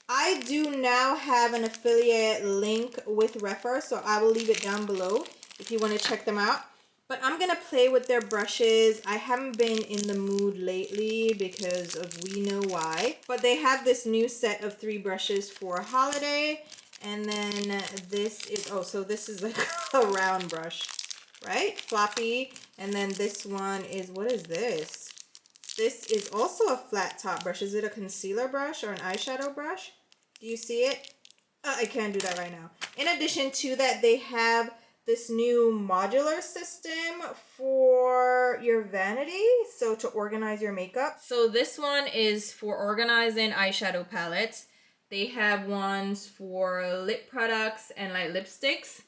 I do now have an affiliate link with Reffer, so I will leave it down below if you want to check them out. But I'm going to play with their brushes. I haven't been in the mood lately because of we know why. But they have this new set of 3 brushes for holiday. And then this is, oh, so this is like a round brush, right? Floppy. And then this one is, what is this? This is also a flat top brush. Is it a concealer brush or an eyeshadow brush? Do you see it? I can't do that right now. In addition to that, they have this new modular system for your vanity, so to organize your makeup. So this one is for organizing eyeshadow palettes. They have ones for lip products and like lipsticks.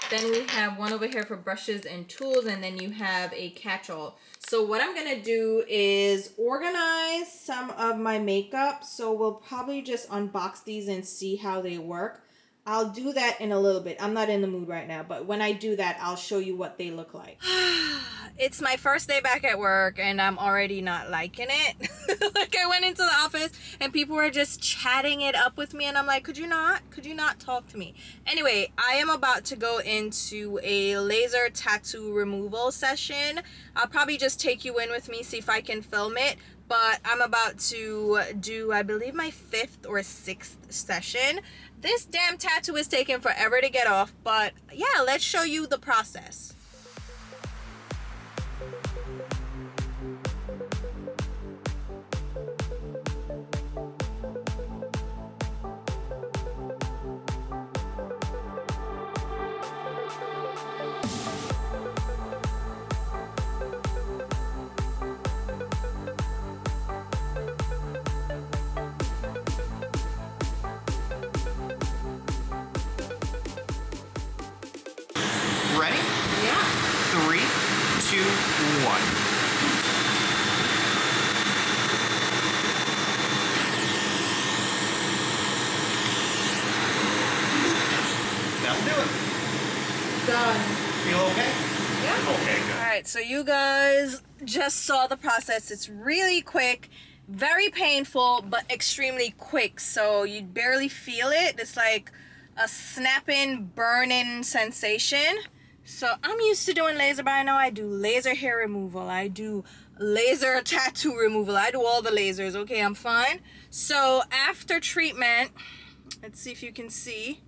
Then we have one over here for brushes and tools, and then you have a catch-all. So what I'm gonna do is organize some of my makeup. So we'll probably just unbox these and see how they work. I'll do that in a little bit. I'm not in the mood right now, but when I do that, I'll show you what they look like. It's my first day back at work and I'm already not liking it. Like I went into the office and people were just chatting it up with me and I'm like, could you not talk to me? Anyway, I am about to go into a laser tattoo removal session. I'll probably just take you in with me, see if I can film it. But I'm about to do, I believe, my 5th or 6th session. This damn tattoo is taking forever to get off, but yeah, let's show you the process. Ready? Yeah. 3, 2, 1. That'll do it. Done. Feel okay? Yeah. Okay, good. All right, so you guys just saw the process. It's really quick, very painful, but extremely quick. So you barely feel it. It's like a snapping, burning sensation. So I'm used to doing laser, but I know I do laser hair removal. I do laser tattoo removal. I do all the lasers. Okay, I'm fine. So after treatment, let's see if you can see.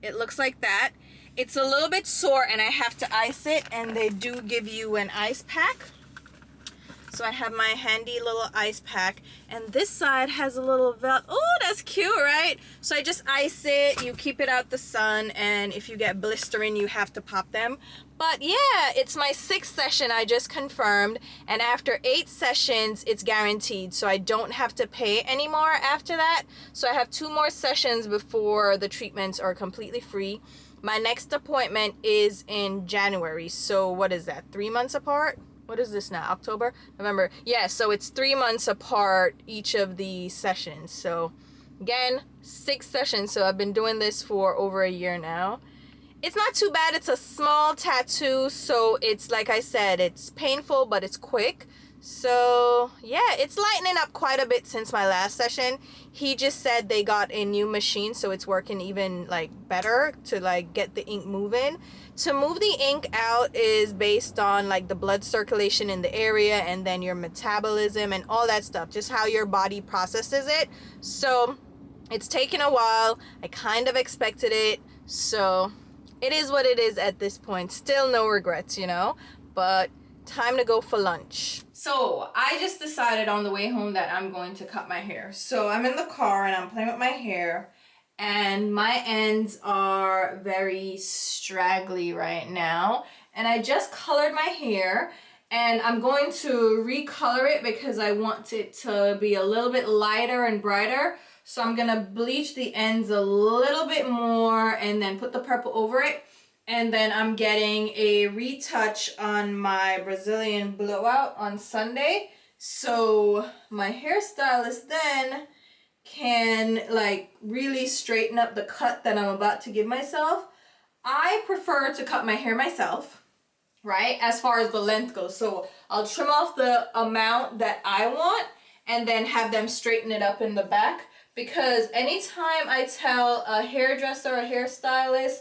It looks like that. It's a little bit sore and I have to ice it, and they do give you an ice pack. So I have my handy little ice pack, and this side has a little oh, that's cute, right? So I just ice it, you keep it out the sun, and if you get blistering, you have to pop them. But yeah, it's my 6th session I just confirmed, and after 8 sessions, it's guaranteed. So I don't have to pay anymore after that. So I have 2 more sessions before the treatments are completely free. My next appointment is in January. So what is that, 3 months apart? What is this now? October? November? Yeah, so it's 3 months apart each of the sessions. So again, 6 sessions. So I've been doing this for over a year now. It's not too bad. It's a small tattoo. So it's, like I said, it's painful, but it's quick. So yeah, it's lightening up quite a bit since my last session. He just said they got a new machine, so it's working even like better to like get the ink moving. To move the ink out is based on like the blood circulation in the area, and then your metabolism and all that stuff, just how your body processes it. So it's taken a while. I kind of expected it, so it is what it is at this point. Still no regrets, you know, but time to go for lunch. So I just decided on the way home that I'm going to cut my hair. So I'm in the car and I'm playing with my hair, and my ends are very straggly right now. And I just colored my hair, and I'm going to recolor it because I want it to be a little bit lighter and brighter. So I'm gonna bleach the ends a little bit more and then put the purple over it. And then I'm getting a retouch on my Brazilian blowout on Sunday. So my hairstylist then can like really straighten up the cut that I'm about to give myself. I prefer to cut my hair myself, right? As far as the length goes. So I'll trim off the amount that I want and then have them straighten it up in the back. Because anytime I tell a hairdresser or a hairstylist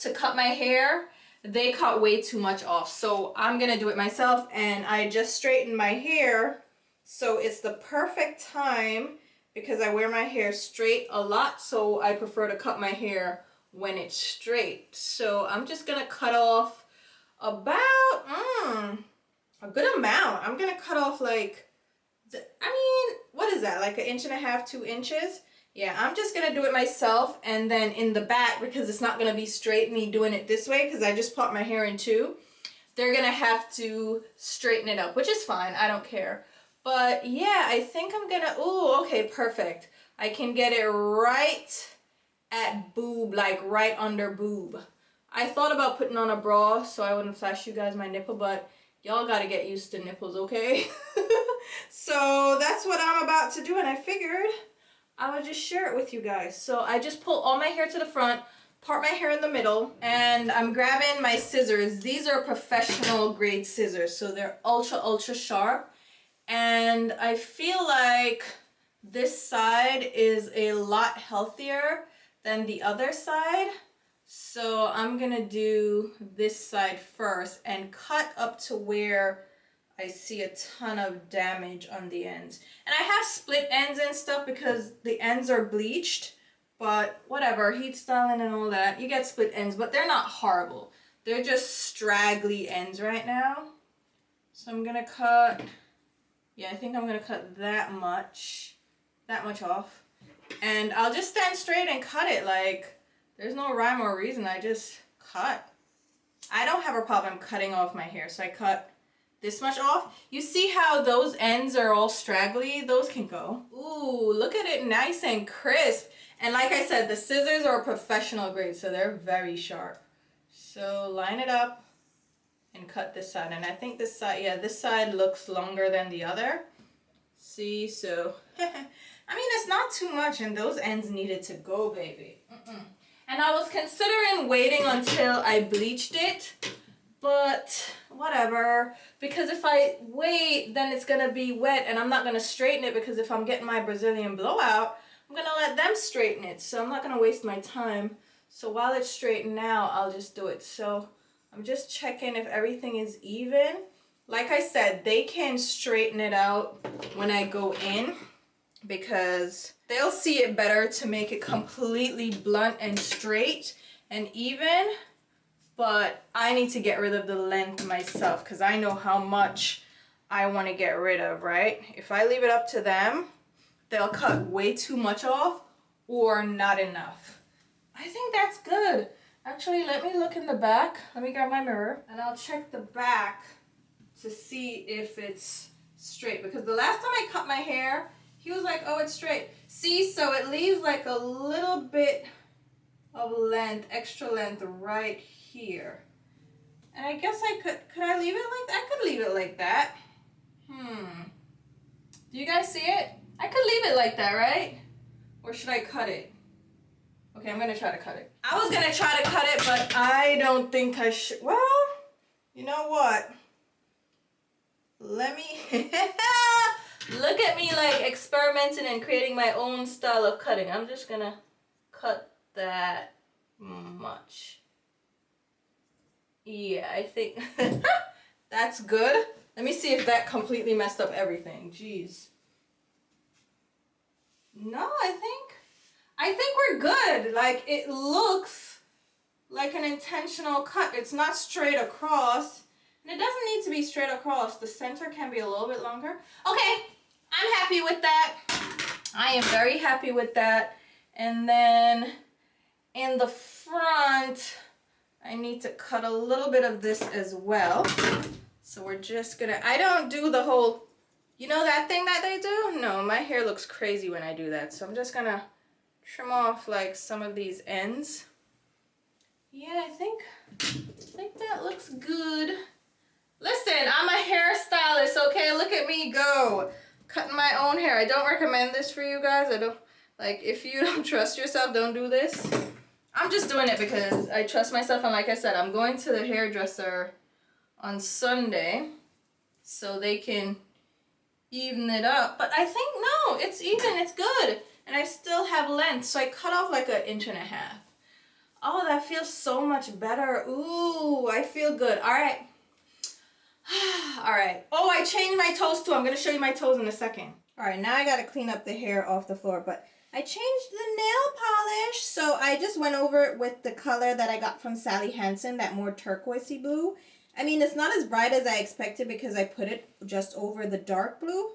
to cut my hair, they cut way too much off. So I'm gonna do it myself, and I just straightened my hair. So it's the perfect time because I wear my hair straight a lot, so I prefer to cut my hair when it's straight. So I'm just gonna cut off about a good amount. I'm gonna cut off like, what is that, like 1.5 inches, 2 inches? Yeah, I'm just gonna do it myself, and then in the back, because it's not gonna be straight me doing it this way because I just put my hair in 2, they're gonna have to straighten it up, which is fine, I don't care. But yeah, I think I'm gonna, ooh, okay, perfect. I can get it right at boob, like right under boob. I thought about putting on a bra so I wouldn't flash you guys my nipple, but y'all gotta get used to nipples, okay? So that's what I'm about to do, and I figured I would just share it with you guys. So I just pull all my hair to the front, part my hair in the middle, and I'm grabbing my scissors. These are professional grade scissors, so they're ultra sharp. And I feel like this side is a lot healthier than the other side. So I'm gonna do this side first and cut up to where I see a ton of damage on the ends. And I have split ends and stuff because the ends are bleached, but whatever, heat styling and all that. You get split ends, but they're not horrible. They're just straggly ends right now. So I'm gonna cut, yeah, I think I'm gonna cut that much off. And I'll just stand straight and cut it. Like, there's no rhyme or reason, I just cut. I don't have a problem cutting off my hair, so I cut this much off. You see how those ends are all straggly? Those can go. Ooh, look at it, nice and crisp. And like I said, the scissors are professional grade, so they're very sharp. So line it up and cut this side. And I think this side, yeah, this side looks longer than the other. See, so, I mean, it's not too much, and those ends needed to go, baby. And I was considering waiting until I bleached it, but whatever, because if I wait, then it's gonna be wet and I'm not gonna straighten it, because if I'm getting my Brazilian blowout, I'm gonna let them straighten it, so I'm not gonna waste my time. So while it's straightened now, I'll just do it. So I'm just checking if everything is even. Like I said, they can straighten it out when I go in, because they'll see it better to make it completely blunt and straight and even. But I need to get rid of the length myself, because I know how much I want to get rid of, right? If I leave it up to them, they'll cut way too much off or not enough. I think that's good. Actually, let me look in the back. Let me grab my mirror and I'll check the back to see if it's straight, because the last time I cut my hair, he was like, oh, it's straight. See, so it leaves like a little bit of length, extra length right here. And I guess I could I leave it like that? I could leave it like that. Do you guys see it? I could leave it like that, right? Or should I cut it? Okay, I'm gonna try to cut it. I was gonna try to cut it, but I don't think I should. Well, you know what? Let me look at me like experimenting and creating my own style of cutting. I'm just gonna cut that much. Yeah, I think that's good. Let me see if that completely messed up everything. Jeez. No, I think we're good. Like, it looks like an intentional cut. It's not straight across. And it doesn't need to be straight across. The center can be a little bit longer. Okay, I'm happy with that. I am very happy with that. And then in the front, I need to cut a little bit of this as well. So we're just gonna, I don't do the whole, you know that thing that they do? No, my hair looks crazy when I do that. So I'm just gonna trim off like some of these ends. Yeah, I think that looks good. Listen, I'm a hairstylist, okay? Look at me go. Cutting my own hair. I don't recommend this for you guys. I don't, like, if you don't trust yourself, don't do this. I'm just doing it because I trust myself, and like I said, I'm going to the hairdresser on Sunday so they can even it up. But I think, no, it's even, it's good. And I still have length, so I cut off like 1.5 inches. Oh, that feels so much better. Ooh, I feel good. All right. All right. Oh, I changed my toes too. I'm going to show you my toes in a second. All right, now I got to clean up the hair off the floor, but I changed the nail polish. So I just went over it with the color that I got from Sally Hansen, that more turquoisey blue. I mean, it's not as bright as I expected because I put it just over the dark blue,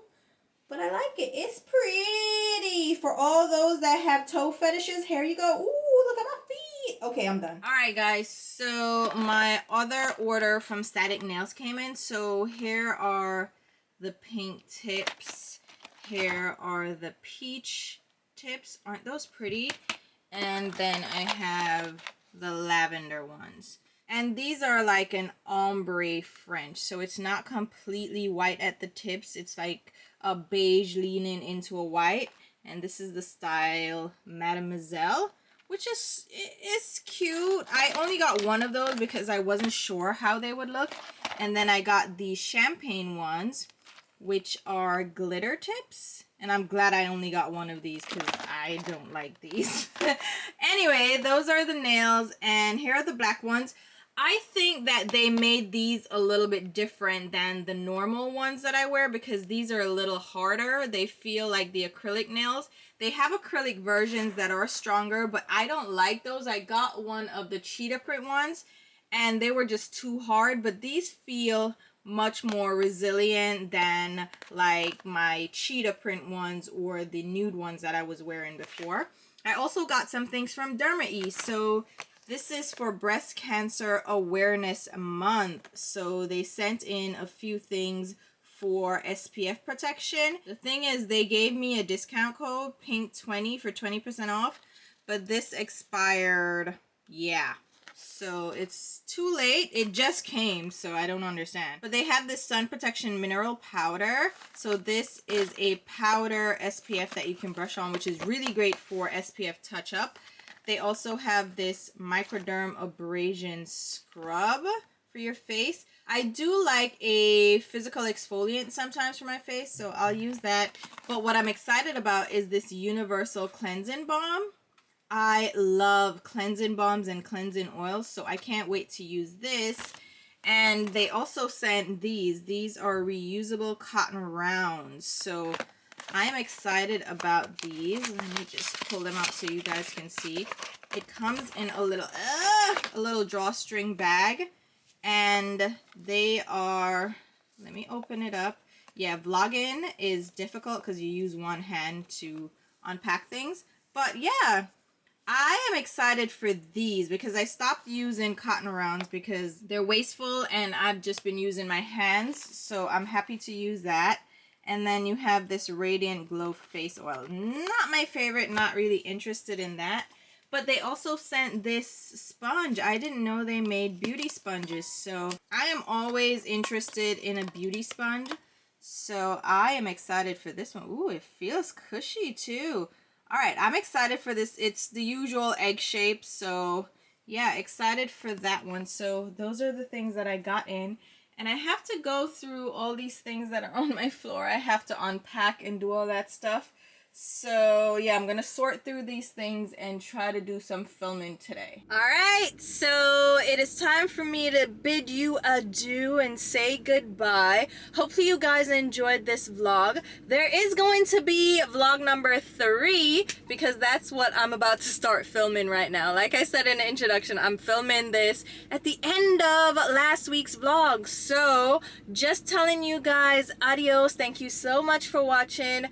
but I like it. It's pretty. For all those that have toe fetishes, here you go. Ooh, look at my feet. Okay, I'm done. All right, guys. So my other order from Static Nails came in. So here are the pink tips. Here are the peach tips. Aren't those pretty? And then I have the lavender ones. And these are like an ombre French. So it's not completely white at the tips. It's like a beige leaning into a white. And this is the style Mademoiselle, which is cute. I only got one of those because I wasn't sure how they would look. And then I got the champagne ones, which are glitter tips. And I'm glad I only got one of these because I don't like these. Anyway, those are the nails. And here are the black ones. I think that they made these a little bit different than the normal ones that I wear because these are a little harder. They feel like the acrylic nails. They have acrylic versions that are stronger, but I don't like those. I got one of the cheetah print ones and they were just too hard, but these feel much more resilient than like my cheetah print ones or the nude ones that I was wearing before. I also got some things from Derma E. So this is for Breast Cancer Awareness Month. So they sent in a few things for SPF protection. The thing is, they gave me a discount code, PINK20, for 20% off. But this expired, yeah. So it's too late. It just came, so I don't understand. But they have this sun protection mineral powder. So this is a powder SPF that you can brush on, which is really great for SPF touch-up. They also have this microderm abrasion scrub for your face. I do like a physical exfoliant sometimes for my face, so I'll use that. But what I'm excited about is this universal cleansing balm. I love cleansing balms and cleansing oils, so I can't wait to use this. And they also sent these. These are reusable cotton rounds, so I am excited about these. Let me just pull them out so you guys can see. It comes in a little drawstring bag, and they are, let me open it up. Yeah, vlogging is difficult because you use one hand to unpack things. But yeah, I am excited for these because I stopped using cotton rounds because they're wasteful and I've just been using my hands. So I'm happy to use that. And then you have this Radiant Glow Face Oil. Not my favorite, not really interested in that. But they also sent this sponge. I didn't know they made beauty sponges. So I am always interested in a beauty sponge. So I am excited for this one. Ooh, it feels cushy too. All right, I'm excited for this. It's the usual egg shape. So yeah, excited for that one. So those are the things that I got in. And I have to go through all these things that are on my floor. I have to unpack and do all that stuff. So yeah, I'm gonna sort through these things and try to do some filming today. All right, so it is time for me to bid you adieu and say goodbye. Hopefully you guys enjoyed this vlog. There is going to be vlog number 3 because that's what I'm about to start filming right now. Like I said in the introduction, I'm filming this at the end of last week's vlog. So just telling you guys adios. Thank you so much for watching.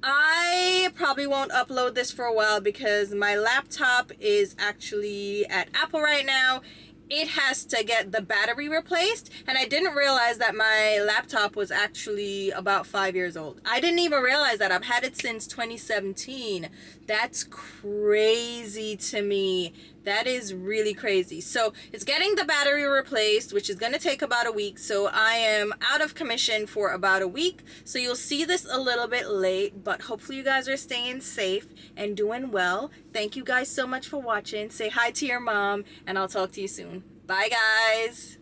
I probably won't upload this for a while because my laptop is actually at Apple right now. It has to get the battery replaced, and I didn't realize that my laptop was actually about 5 years old. I didn't even realize that. I've had it since 2017. That's crazy to me. That is really crazy. So it's getting the battery replaced, which is going to take about a week. So I am out of commission for about a week. So you'll see this a little bit late, but hopefully you guys are staying safe and doing well. Thank you guys so much for watching. Say hi to your mom, and I'll talk to you soon. Bye, guys.